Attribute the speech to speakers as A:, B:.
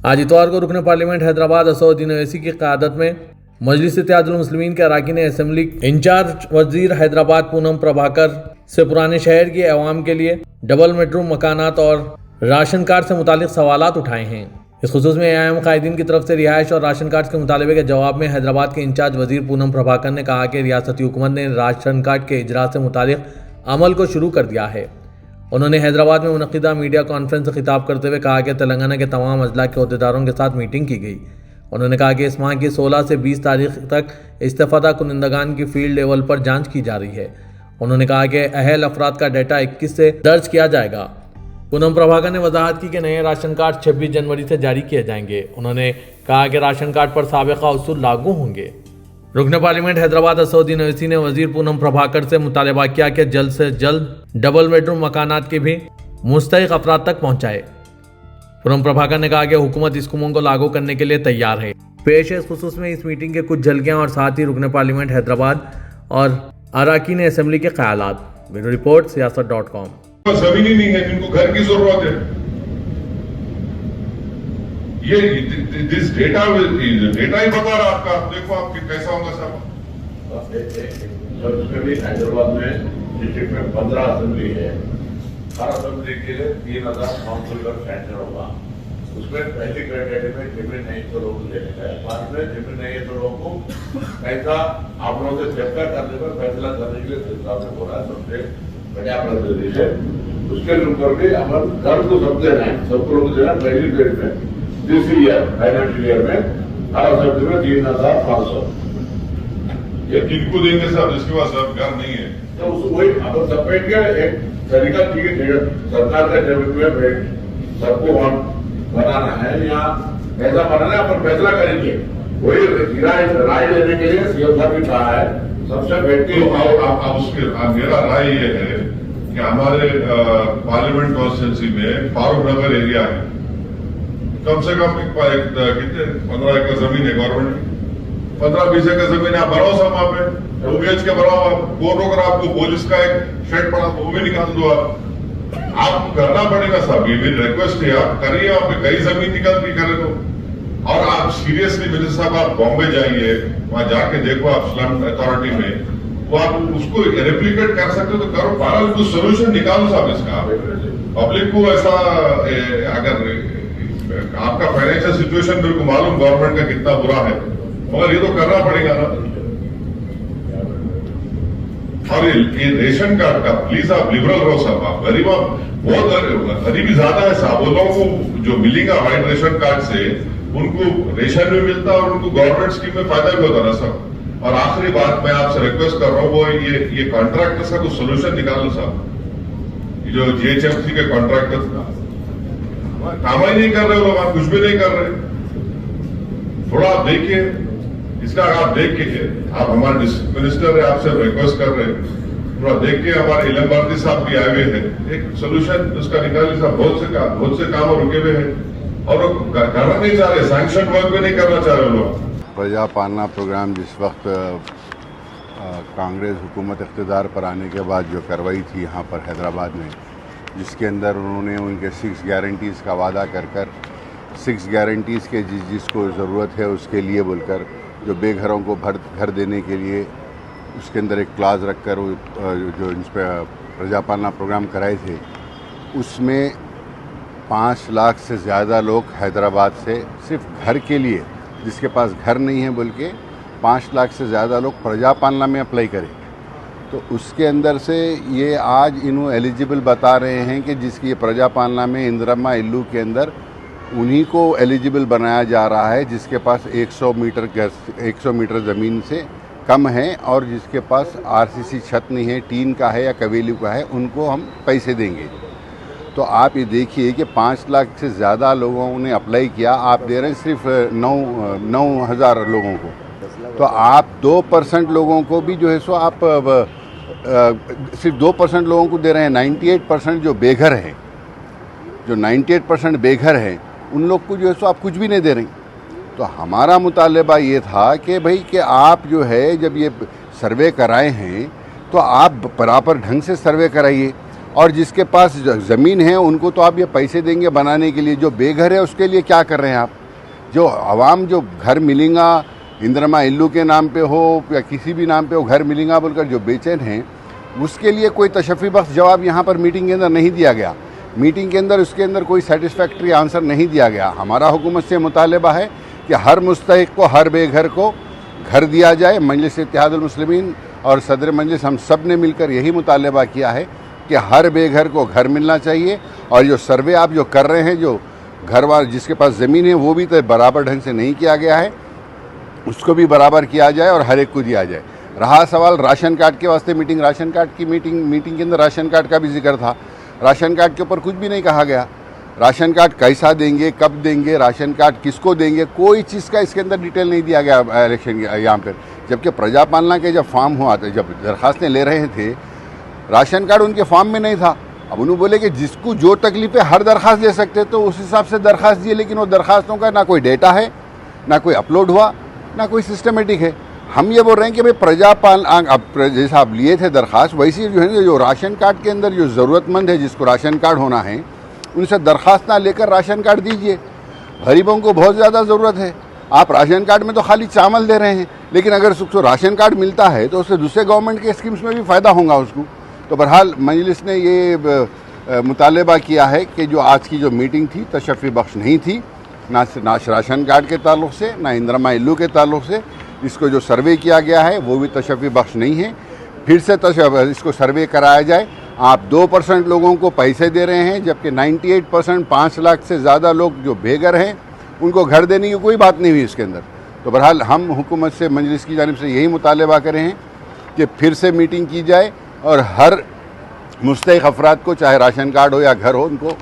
A: आज इतवार को रुकन पार्लियामेंट हैदराबाद असदुद्दीन ओवैसी की क़यादत में मजलिस इत्तेहादुल मुस्लिमीन के अरकान असम्बली इंचार्ज वजीर हैदराबाद पूनम प्रभाकर से पुराने शहर की अवाम के लिए डबल बेडरूम मकानात और राशन कार्ड से मुतालिक सवालात उठाए हैं। इस खुसूस में AIM कायदीन की तरफ से रिहाइश और राशन कार्ड के मुतालबे के जवाब में हैदराबाद के इंचार्ज वजीर पूनम प्रभाकर ने कहा कि रियासती हुकूमत ने राशन कार्ड के इजरा से मुतालिक अमल को शुरू कर दिया है। उन्होंने हैदराबाद में मुनक़िदा मीडिया कॉन्फ्रेंस से खिताब करते हुए कहा कि तेलंगाना के तमाम अजला के अहदेदारों के साथ मीटिंग की गई। उन्होंने कहा कि इस माह की 16 से 20 तारीख तक इस्तीफ़ादा कुनिंदगान की फील्ड लेवल पर जांच की जा रही है। उन्होंने कहा कि अहल अफराद का डाटा 21 से दर्ज किया जाएगा। पूनम प्रभाकर ने वजाहत की कि नए राशन कार्ड 26 जनवरी से जारी किए जाएंगे। उन्होंने कहा कि राशन कार्ड पर साबिक़ा उसूल लागू होंगे। रुकन पार्लियामेंट हैदराबाद असदुद्दीन ओवैसी ने वजीर पूनम प्रभाकर से मुतालबा किया कि जल्द से जल्द डबल बेडरूम मकानात के भी मुस्तहिक अफराद तक पहुँचाए। पूनम प्रभाकर ने कहा कि हुकूमत इस हुक्म को लागू करने के लिए तैयार है। पेश है इस खुसूस में इस मीटिंग के कुछ झलकियाँ और साथ ही रुकन पार्लियामेंट हैदराबाद और अरकान असम्बली के ख्यालात। ब्यूरो रिपोर्ट सियासत.com।
B: जमीन ही नहीं है जिनको घर की जरूरत है। ये दिस डेटा ही बता रहा आपका। देखो आपके कैसा होगा साहब।
C: हैदराबाद में डिस्ट्रिक्ट में 15 असेंबली है। हर असेंबली के लिए 3,500 का सेंटर होगा। उसमें पहली क्राइटेरिया में जमीन नहीं तो लोग लेने का है। बाद में जमीन नहीं है तो लोगों को पैसा आप लोगों से चर्चा करने पर फैसला करने के लिए सरकार ने बोला सबसे पंजाब प्रदेश है। उसके ऊपर भी अमल घर को सब देना है, सबको लोग देना पहली पेड में दिस ईयर फाइनेंशियल ईयर में हर असेंबली में 3,500।
B: ये किनको देंगे साहब जिसके पास सब घर नहीं है?
C: तो वही अब सपरेट का एक तरीका ठीक है। सरकार का जमीन में सबको बनाना है या पैसा बनाना है, अपन फैसला करेंगे। वही राय लेने के लिए सीएम साहब भी कहा है सबसे बैठ के।
B: उसके मेरा राय ये है कि हमारे पार्लियामेंट कॉन्स्टिट्यूंसी में फारूक नगर एरिया है, कम से कम कितने 15 एकड़ जमीन है गवर्नमेंट, 15-20 एकड़ जमीन आप बनाओ साहब वहां पे 2 BHK के बनाओ। कोर्ट अगर आपको पुलिस का एक शेड पड़ा तो वो भी निकाल दो। आप करना पड़ेगा साहब, ये मेरी रिक्वेस्ट है, आप करिए। आप कई जमीन निकलती करे तो। और आप सीरियसली मिनिस्टर साहब आप बॉम्बे जाइए, वहां जाके देखो आप स्लम अथॉरिटी में, वो आप उसको रेप्लिकेट कर सकते हो तो करो। बहरहाल कुछ सोल्यूशन निकालो साहब इसका। पब्लिक को ऐसा अगर आपका फाइनेंशियल सिचुएशन मेरे को मालूम गवर्नमेंट का कितना बुरा है, मगर ये तो करना पड़ेगा ना। और ये रेशन कार्ड का प्लीज आप लिबरल रहो साहब। आप गरीब, आप बहुत गरीबी ज्यादा है साहब। वो लोगों को जो मिलेगा व्हाइट रेशन कार्ड से उनको रेशन भी मिलता है और उनको गवर्नमेंट स्कीम में फायदा भी होता है साहब। और आखिरी बात मैं आपसे रिक्वेस्ट कर रहा हूँ, वो ये कॉन्ट्रैक्टर्स का कुछ सोल्यूशन निकाल लो साहब। ये जो GHMC के कॉन्ट्रैक्टर्स काम ही नहीं कर रहे लोग, आप कुछ भी नहीं कर रहे। थोड़ा आप देखिए इसका, आप देख के आप हमारे डिस्ट्रिक्ट मिनिस्टर है, आपसे रिक्वेस्ट कर रहे हैं थोड़ा देख के। हमारे इलम भारती साहब भी आए हुए हैं, एक सोल्यूशन उसका निकालिए साहब। बहुत से काम रुके हुए हैं और करना नहीं चाह रहे, सैंक्शन वर्क भी नहीं करना चाह रहे लोग।
D: प्रजा पालना प्रोग्राम जिस वक्त कांग्रेस हुकूमत इक़्तिदार पर आने के बाद जो करवाई थी यहाँ पर हैदराबाद में, जिसके अंदर उन्होंने उनके 6 गारंटीज़ का वादा कर 6 गारंटीज़ के जिसको ज़रूरत है उसके लिए बोलकर, जो बेघरों को घर देने के लिए उसके अंदर एक क्लाज रखकर जो इस पर प्रजा पालना प्रोग्राम कराए थे, उसमें 5 लाख से ज़्यादा लोग हैदराबाद से सिर्फ घर के लिए, जिसके पास घर नहीं है बोल के 5 लाख से ज़्यादा लोग प्रजा पालना में अप्लाई करें। तो उसके अंदर से ये आज इन्हों एलिजिबल बता रहे हैं कि जिसकी ये प्रजा पालना में इंदिरम्मा इल्लू के अंदर उन्हीं को एलिजिबल बनाया जा रहा है जिसके पास 100 मीटर ज़मीन से कम है और जिसके पास RCC छत नहीं है, टीन का है या कवेली का है, उनको हम पैसे देंगे। तो आप ये देखिए कि 5 लाख से ज़्यादा लोगों ने अप्लाई किया, आप दे रहे हैं सिर्फ 9,000 लोगों को। तो आप 2% लोगों को भी जो है सो आप सिर्फ 2% लोगों को दे रहे हैं। 98% जो बेघर हैं, जो 98% बेघर हैं, उन लोग को जो है सो आप कुछ भी नहीं दे रही। तो हमारा मुतालबा ये था कि भाई कि आप जो है जब ये सर्वे कराए हैं तो आप बराबर ढंग से सर्वे कराइए। और जिसके पास ज़मीन है उनको तो आप ये पैसे देंगे बनाने के लिए, जो बेघर है उसके लिए क्या कर रहे हैं आप? जो आवाम जो घर मिलेगा इंदिरा इल्लू के नाम पे हो या किसी भी नाम पे हो घर मिलेगा बोलकर जो बेचैन हैं, उसके लिए कोई तशफ़ी बख्श जवाब यहाँ पर मीटिंग के अंदर नहीं दिया गया। मीटिंग के अंदर उसके अंदर कोई सेटिस्फैक्ट्री आंसर नहीं दिया गया। हमारा हुकूमत से मुतालबा है कि हर मुस्तहिक को, हर बेघर को घर दिया जाए। मजलिस इत्तेहादुल मुस्लिमीन और सदर मजलिस हम सब ने मिलकर यही मुतालबा किया है कि हर बेघर को घर मिलना चाहिए। और जो सर्वे आप जो कर रहे हैं, जो घर वाले जिसके पास ज़मीन है वो भी तो बराबर ढंग से नहीं किया गया है, उसको भी बराबर किया जाए और हर एक को दिया जाए। रहा सवाल राशन कार्ड के वास्ते मीटिंग, राशन कार्ड की मीटिंग के अंदर राशन कार्ड का भी जिक्र था। राशन कार्ड के ऊपर कुछ भी नहीं कहा गया। राशन कार्ड कैसा देंगे, कब देंगे, राशन कार्ड किसको देंगे, कोई चीज़ का इसके अंदर डिटेल नहीं दिया गया इलेक्शन यहाँ पर। जबकि प्रजा पालना के जब फॉर्म हुआ था, जब दरख्वास्तें ले रहे थे, राशन कार्ड उनके फॉर्म में नहीं था। अब उन्होंने बोले कि जिसको जो तकलीफ है हर दरख्वास्त दे सकते, तो उस हिसाब से दरख्वास्त दिए, लेकिन वो दरख्वास्तों का ना कोई डेटा है, ना कोई अपलोड हुआ, ना कोई सिस्टमेटिक है। हम ये बोल रहे हैं कि भाई प्रजा पालना जैसा आप लिए थे दरख्वास्त, वैसे जो है जो राशन कार्ड के अंदर जो ज़रूरतमंद है जिसको राशन कार्ड होना है, उनसे दरख्वास्त ना लेकर राशन कार्ड दीजिए। गरीबों को बहुत ज़्यादा ज़रूरत है। आप राशन कार्ड में तो खाली चावल दे रहे हैं, लेकिन अगर उसको राशन कार्ड मिलता है तो उससे दूसरे गवर्नमेंट के स्कीम्स में भी फ़ायदा होगा उसको। तो बहरहाल मजलिस ने ये मुतालबा किया है कि जो आज की जो मीटिंग थी तशफ़ी बख्श नहीं थी, ना राशन कार्ड के ताल्लुक़ से, ना इंदिरा इल्लू के ताल्लुक़ से। इसको जो सर्वे किया गया है वो भी तशफ़ी बख्श नहीं है। फिर से इसको सर्वे कराया जाए। आप 2% लोगों को पैसे दे रहे हैं, जबकि 98% 5 लाख से ज़्यादा लोग जो बेघर हैं उनको घर देने की कोई बात नहीं हुई इसके अंदर। तो बहरहाल हम हुकूमत से, मजलिस की जानिब से यही मुतालबा करें हैं कि फिर से मीटिंग की जाए और हर मुस्तहिक अफराद को, चाहे राशन कार्ड हो या घर हो, उनको